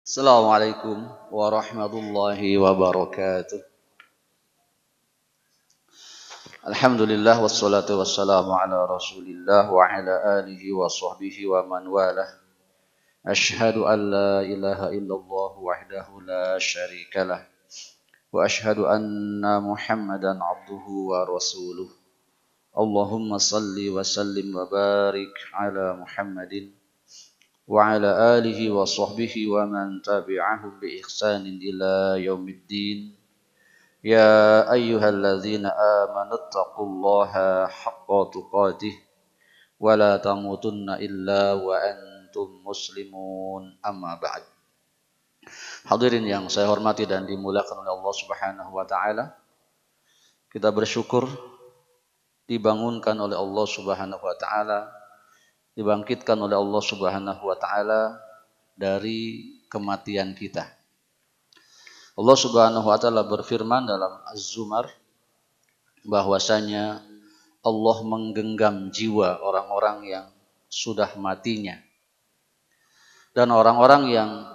Assalamualaikum warahmatullahi wabarakatuh. Alhamdulillah wassalatu wassalamu ala Rasulillah wa ala alihi wa sahbihi wa man walah. Ashhadu an la ilaha illallah wahdahu la syarikalah wa ashhadu anna Muhammadan abduhu wa rasuluh. Allahumma salli wa sallim wa barik ala Muhammadin wa ala alihi wa sahbihi wa man tabi'ahum bi ihsanin ila yaumiddin. يا أيها الذين آمنوا اتقوا الله حق تقاته ولا تموتن إلا وأنتم مسلمون أما بعد. Hadirin yang saya hormati dan dimuliakan oleh Allah Subhanahu wa taala. Kita bersyukur dibangunkan oleh Allah Subhanahu wa taala, dibangkitkan oleh Allah Subhanahu wa taala dari kematian kita. Allah Subhanahu wa taala berfirman dalam Az-Zumar bahwasanya Allah menggenggam jiwa orang-orang yang sudah matinya dan orang-orang yang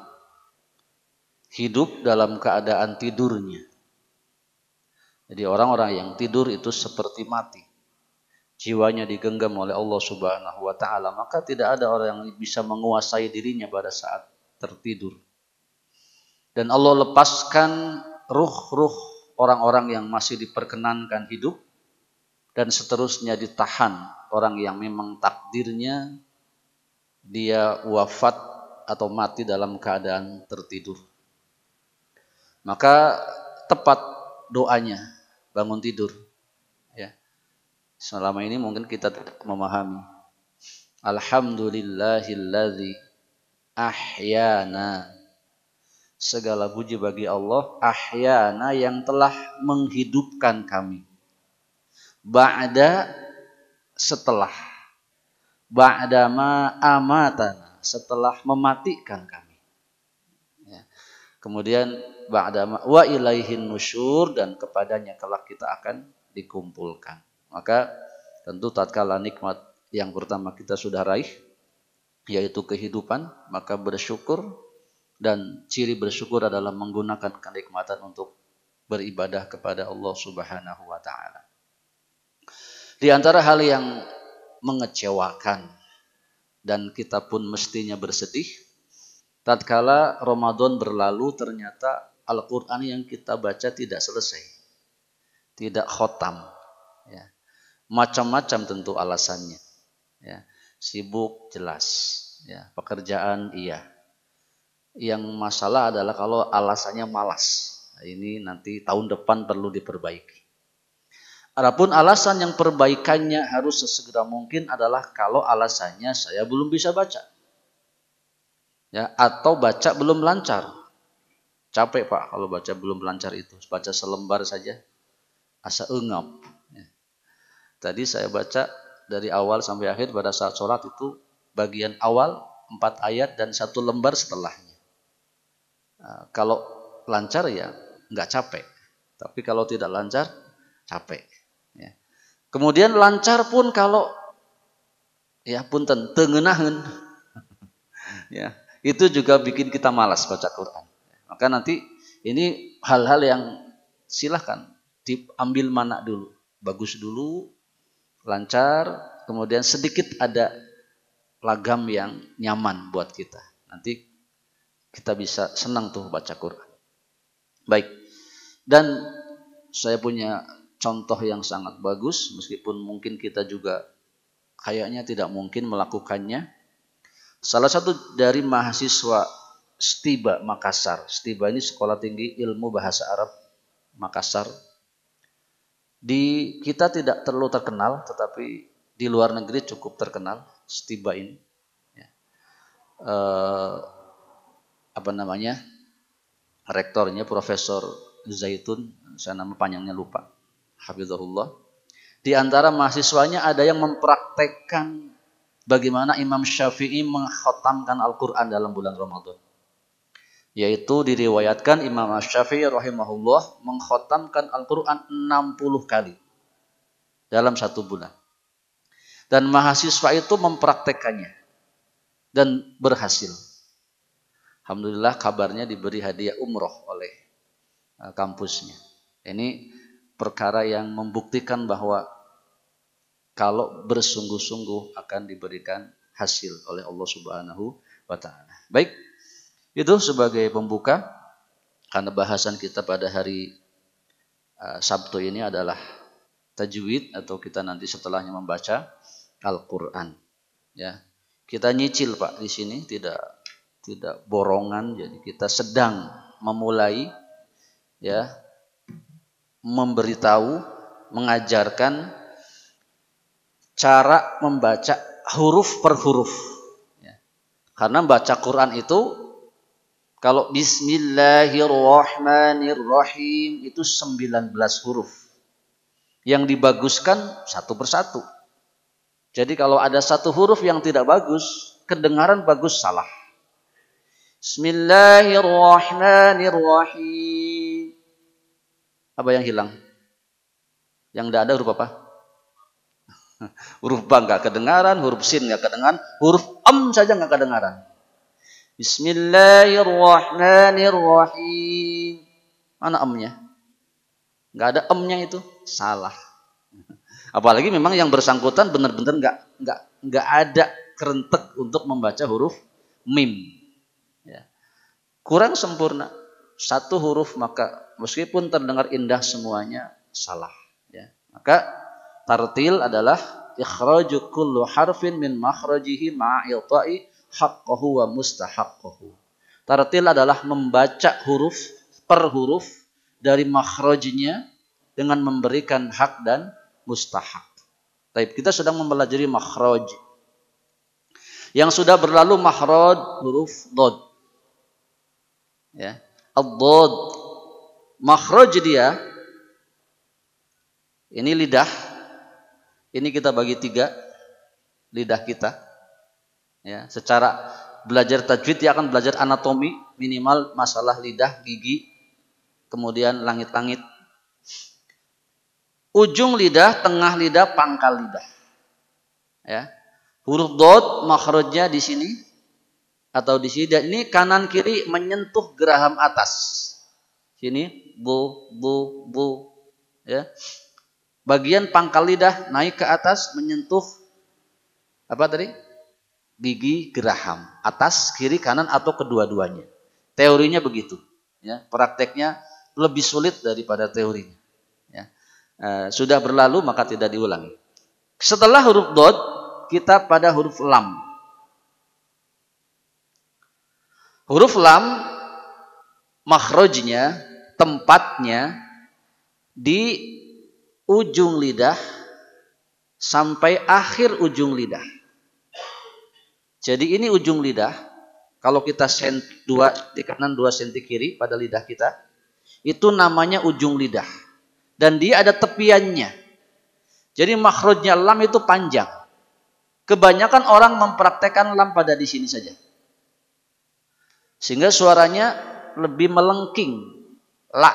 hidup dalam keadaan tidurnya. Jadi orang-orang yang tidur itu seperti mati. Jiwanya digenggam oleh Allah Subhanahu wa taala, maka tidak ada orang yang bisa menguasai dirinya pada saat tertidur. Dan Allah lepaskan ruh-ruh orang-orang yang masih diperkenankan hidup dan seterusnya ditahan orang yang memang takdirnya dia wafat atau mati dalam keadaan tertidur. Maka tepat doanya bangun tidur. Ya. Selama ini mungkin kita tidak memahami. Alhamdulillahilladzi ahyana. Segala puji bagi Allah, ahyana yang telah menghidupkan kami. Ba'da setelah. Ba'dama amatana, setelah mematikan kami. Ya. Kemudian ba'dama wa ilaihin nusyur, dan kepadanya kelak kita akan dikumpulkan. Maka tentu tatkala nikmat yang pertama kita sudah raih, yaitu kehidupan, maka bersyukur. Dan ciri bersyukur adalah menggunakan kenikmatan untuk beribadah kepada Allah Subhanahu wa taala. Di antara hal yang mengecewakan dan kita pun mestinya bersedih, tatkala Ramadan berlalu ternyata Al-Qur'an yang kita baca tidak selesai. Tidak khotam, ya. Macam-macam tentu alasannya, ya. Sibuk jelas, ya. Pekerjaan iya. Yang masalah adalah kalau alasannya malas. Ini nanti tahun depan perlu diperbaiki. Adapun alasan yang perbaikannya harus sesegera mungkin adalah kalau alasannya saya belum bisa baca. Ya, atau baca belum lancar. Capek Pak kalau baca belum lancar itu. Baca selembar saja asa engap. Ya. Tadi saya baca dari awal sampai akhir pada saat sholat itu bagian awal 4 ayat dan 1 lembar setelahnya. Kalau lancar ya nggak capek, tapi kalau tidak lancar capek. Ya. Kemudian lancar pun kalau ya punten tengenahan, ya itu juga bikin kita malas baca Quran. Maka nanti ini hal-hal yang silahkan diambil mana dulu, bagus dulu, lancar, kemudian sedikit ada lagam yang nyaman buat kita. Nanti kita bisa senang tuh baca Quran. Baik. Dan saya punya contoh yang sangat bagus, meskipun mungkin kita juga kayaknya tidak mungkin melakukannya. Salah satu dari mahasiswa Stiba Makassar. Stiba ini Sekolah Tinggi Ilmu Bahasa Arab Makassar. Di kita tidak terlalu terkenal, tetapi di luar negeri cukup terkenal Stiba ini. Ya. Rektornya Profesor Zaitun, saya nama panjangnya lupa, hafizahullah. Di antara mahasiswanya ada yang mempraktekkan bagaimana Imam Syafi'i mengkhatamkan Al-Quran dalam bulan Ramadan. Yaitu diriwayatkan Imam Syafi'i rahimahullah mengkhatamkan Al-Quran 60 kali dalam 1 bulan. Dan mahasiswa itu mempraktekannya dan berhasil. Alhamdulillah kabarnya diberi hadiah umroh oleh kampusnya. Ini perkara yang membuktikan bahwa kalau bersungguh-sungguh akan diberikan hasil oleh Allah Subhanahu wa taala. Baik, itu sebagai pembuka karena bahasan kita pada hari Sabtu ini adalah tajwid atau kita nanti setelahnya membaca Al-Qur'an. Ya. Kita nyicil Pak di sini, tidak borongan, jadi kita sedang memulai ya memberitahu, mengajarkan cara membaca huruf per huruf. Ya. Karena baca Quran itu kalau Bismillahirrahmanirrahim itu 19 huruf. Yang dibaguskan satu persatu. Jadi kalau ada satu huruf yang tidak bagus, kedengaran bagus salah. Bismillahirrahmanirrahim. Apa yang hilang? Yang tidak ada huruf apa? Huruf ba nggak kedengaran, huruf sin nggak kedengaran, huruf saja nggak kedengaran. Bismillahirrahmanirrahim. Mana nya? Nggak ada nya itu, salah. Apalagi memang yang bersangkutan benar-benar nggak ada kerentek untuk membaca huruf mim. Ya. Kurang sempurna. Satu huruf maka meskipun terdengar indah semuanya salah. Ya. Maka tartil adalah ikhraju kullu harfin min makhrajihi ma'i'ta'i haqqahu wa mustahaqqahu. Tartil adalah membaca huruf per huruf dari makhrajnya dengan memberikan hak dan mustahak. Baik, kita sedang mempelajari makhraj. Yang sudah berlalu makhraj huruf dad. Ya, ad-dad. Makhraj dia ini lidah. Ini kita bagi 3 lidah kita. Ya, secara belajar tajwid dia akan belajar anatomi, minimal masalah lidah, gigi, kemudian langit-langit. Ujung lidah, tengah lidah, pangkal lidah. Ya. Huruf dad makhrajnya di sini atau di sini, dan ini kanan kiri menyentuh geraham atas. Sini bu. Ya. Bagian pangkal lidah naik ke atas menyentuh apa tadi? Gigi geraham, atas, kiri, kanan atau kedua-duanya. Teorinya begitu, ya. Prakteknya lebih sulit daripada teorinya. Ya. Sudah berlalu maka tidak diulangi. Setelah huruf dad, kita pada huruf lam. Huruf lam makhrajnya, tempatnya di ujung lidah sampai akhir ujung lidah. Jadi ini ujung lidah. Kalau kita 2 di kanan 2 senti kiri pada lidah kita, itu namanya ujung lidah. Dan dia ada tepiannya. Jadi makhrajnya lam itu panjang. Kebanyakan orang mempraktekkan lam pada di sini saja. Sehingga suaranya lebih melengking. La.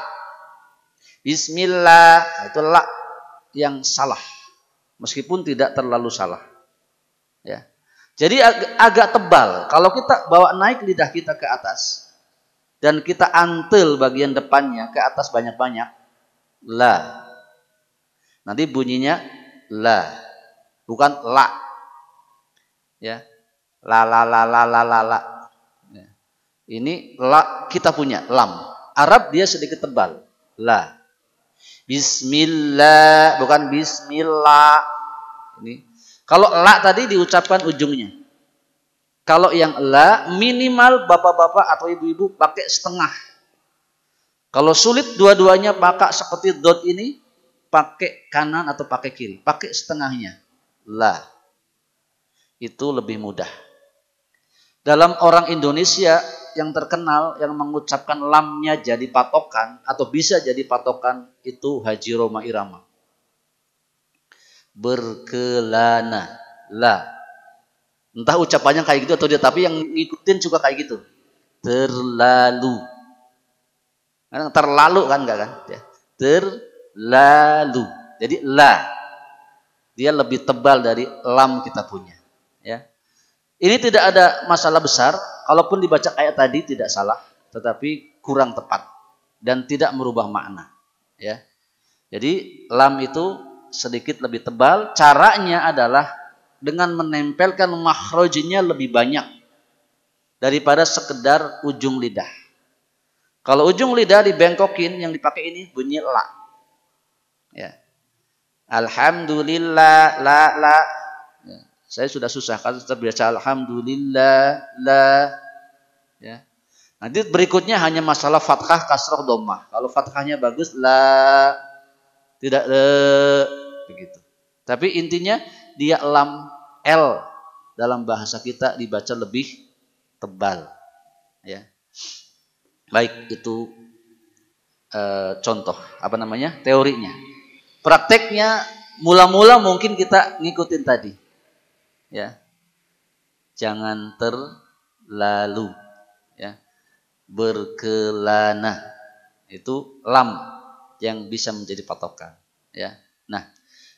Bismillah, itu la yang salah, meskipun tidak terlalu salah. Ya. Jadi agak tebal. Kalau kita bawa naik lidah kita ke atas dan kita antel bagian depannya ke atas banyak-banyak, la. Nanti bunyinya la, bukan la. Ya, la. Ya. Ini la kita punya lam. Arab dia sedikit tebal, la. Bismillah, bukan bismillah. Ini. Kalau la tadi diucapkan ujungnya. Kalau yang la minimal bapak-bapak atau ibu-ibu pakai setengah. Kalau sulit dua-duanya pakai seperti dot ini, pakai kanan atau pakai kiri, pakai setengahnya. La. Itu lebih mudah. Dalam orang Indonesia yang terkenal yang mengucapkan lamnya jadi patokan atau bisa jadi patokan itu Haji Roma Irama. Berkelana, la. Entah ucapannya kayak gitu atau dia, tapi yang ngikutin juga kayak gitu. Terlalu. Terlalu kan enggak kan? Ya. Terlalu. Jadi la. Dia lebih tebal dari lam kita punya, ya. Ini tidak ada masalah besar, kalaupun dibaca kayak tadi tidak salah, tetapi kurang tepat dan tidak merubah makna. Ya, jadi lam itu sedikit lebih tebal. Caranya adalah dengan menempelkan makhrajnya lebih banyak daripada sekedar ujung lidah. Kalau ujung lidah dibengkokin, yang dipakai ini bunyi la. Ya. Alhamdulillah, la. Ya. Saya sudah susah kalau terbiasa alhamdulillah, la. Ya. Nanti berikutnya hanya masalah fathah, kasrah, dhammah. Kalau fathahnya bagus, la, tidak le, begitu. Tapi intinya dia lam, l dalam bahasa kita dibaca lebih tebal. Ya. Baik, itu contoh teorinya. Prakteknya mula-mula mungkin kita ngikutin tadi, ya, jangan terlalu, ya, berkelana, itu lam yang bisa menjadi patokan, ya. Nah,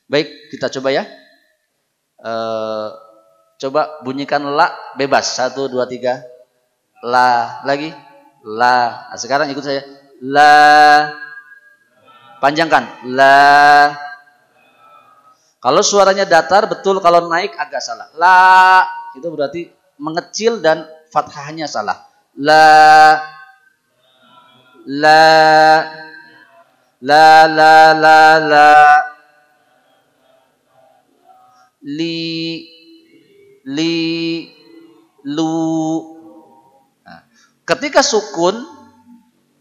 baik, kita coba ya. Coba bunyikan la bebas, 1, 2, 3, la lagi, la. Nah, sekarang ikut saya, la. Panjangkan, la. Kalau suaranya datar betul, kalau naik agak salah. La itu berarti mengecil dan fathahnya salah. La, la, la. Li, lu. Nah, ketika sukun,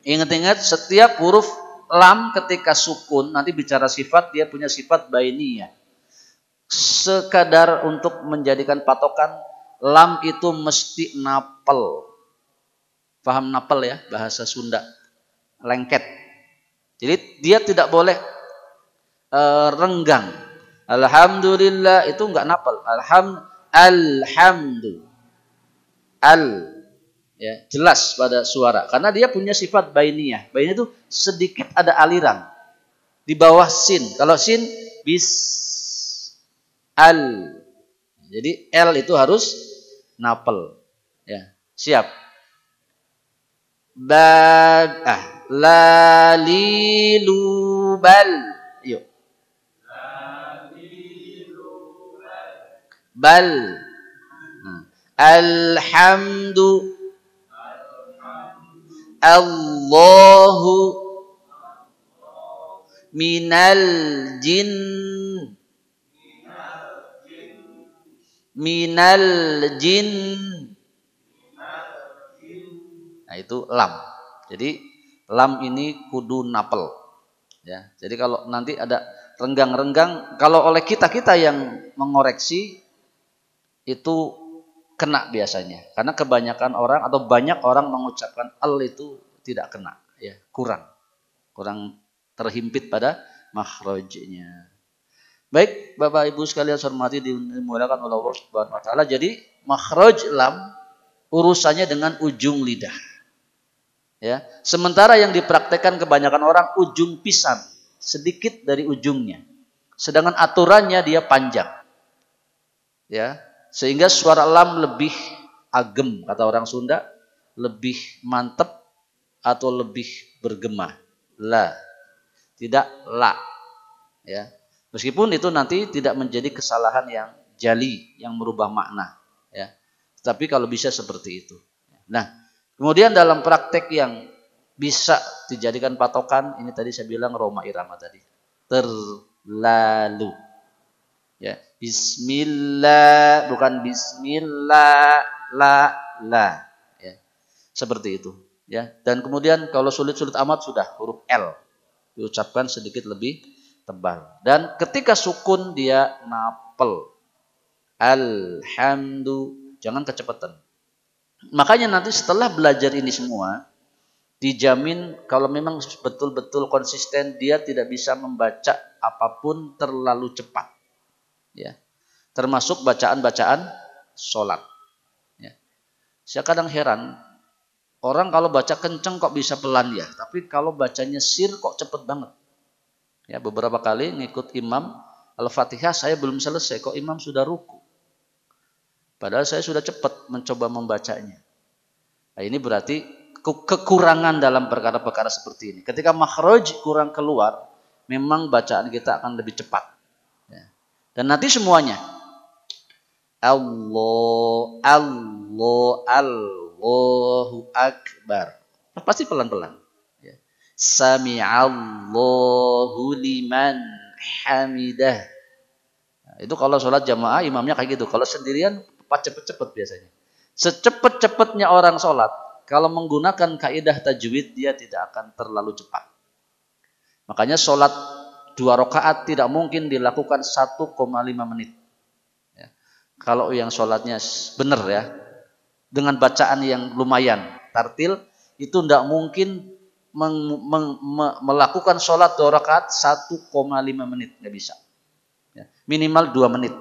ingat-ingat setiap huruf lam ketika sukun, nanti bicara sifat, dia punya sifat bainiyah. Sekadar untuk menjadikan patokan, lam itu mesti napel. Paham napel ya, bahasa Sunda, lengket. Jadi dia tidak boleh renggang. Alhamdulillah itu enggak napel. Alhamdu. Ya, jelas pada suara karena dia punya sifat bainiyah. Bainiyah itu sedikit ada aliran di bawah sin. Kalau sin bis al. Jadi l itu harus napel. Ya, siap. Lalilubal. Yuk. Bal. Alhamdu. Allahu minal jin. Nah, itu lam. Jadi lam ini kudu napel. Ya. Jadi kalau nanti ada renggang-renggang, kalau oleh kita yang mengoreksi itu kena biasanya. Karena kebanyakan orang atau banyak orang mengucapkan al itu tidak kena, ya, kurang terhimpit pada makhrajnya. Baik, Bapak Ibu sekalian hormati dimuliakan oleh Allah Subhanahu wa taala. Jadi makhraj lam urusannya dengan ujung lidah. Ya, sementara yang dipraktekkan kebanyakan orang ujung pisan, sedikit dari ujungnya. Sedangkan aturannya dia panjang. Ya, sehingga suara lam lebih agem, kata orang Sunda, lebih mantep atau lebih bergema. La, tidak la. Ya, meskipun itu nanti tidak menjadi kesalahan yang jali, yang merubah makna. Ya, tapi kalau bisa seperti itu. Nah, kemudian dalam praktek yang bisa dijadikan patokan, ini tadi saya bilang roma irama tadi, terlalu. Ya, bismillah bukan bismillah, la. Ya, seperti itu. Ya, dan kemudian kalau sulit-sulit amat sudah huruf L diucapkan sedikit lebih tebal. Dan ketika sukun dia napel. Alhamdu, jangan kecepatan. Makanya nanti setelah belajar ini semua, dijamin kalau memang betul-betul konsisten, dia tidak bisa membaca apapun terlalu cepat. Ya, termasuk bacaan-bacaan sholat. Ya. Saya kadang heran, orang kalau baca kenceng kok bisa pelan ya, tapi kalau bacanya sir kok cepet banget. Ya, beberapa kali ngikut imam Al-Fatihah saya belum selesai kok imam sudah ruku. Padahal saya sudah cepat mencoba membacanya. Nah, ini berarti kekurangan dalam perkara-perkara seperti ini. Ketika makhraj kurang keluar, memang bacaan kita akan lebih cepat. Ya. Dan nanti semuanya. Allah, Allah, Allahu Akbar. Pasti pelan-pelan. Ya. Sami'allahu liman hamidah. Nah, itu kalau sholat jamaah imamnya kayak gitu. Kalau sendirian cepet-cepet biasanya. Secepat-cepatnya orang sholat, kalau menggunakan kaidah tajwid dia tidak akan terlalu cepat. Makanya sholat 2 rakaat tidak mungkin dilakukan 1,5 menit. Ya. Kalau yang sholatnya benar ya, dengan bacaan yang lumayan, tartil, itu tidak mungkin melakukan sholat 2 rakaat 1,5 menit, nggak bisa. Ya. Minimal 2 menit.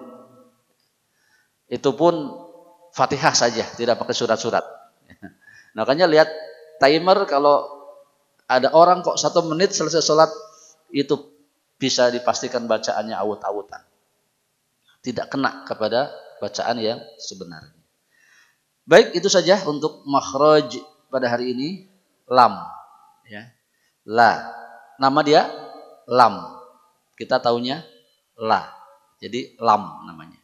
Itu pun Fatihah saja, tidak pakai surat-surat. Makanya lihat timer, kalau ada orang kok 1 menit selesai sholat, itu bisa dipastikan bacaannya awut-awutan. Tidak kena kepada bacaan yang sebenarnya. Baik, itu saja untuk makhraj pada hari ini. Lam. Ya. La. Nama dia lam. Kita taunya la. Jadi lam namanya.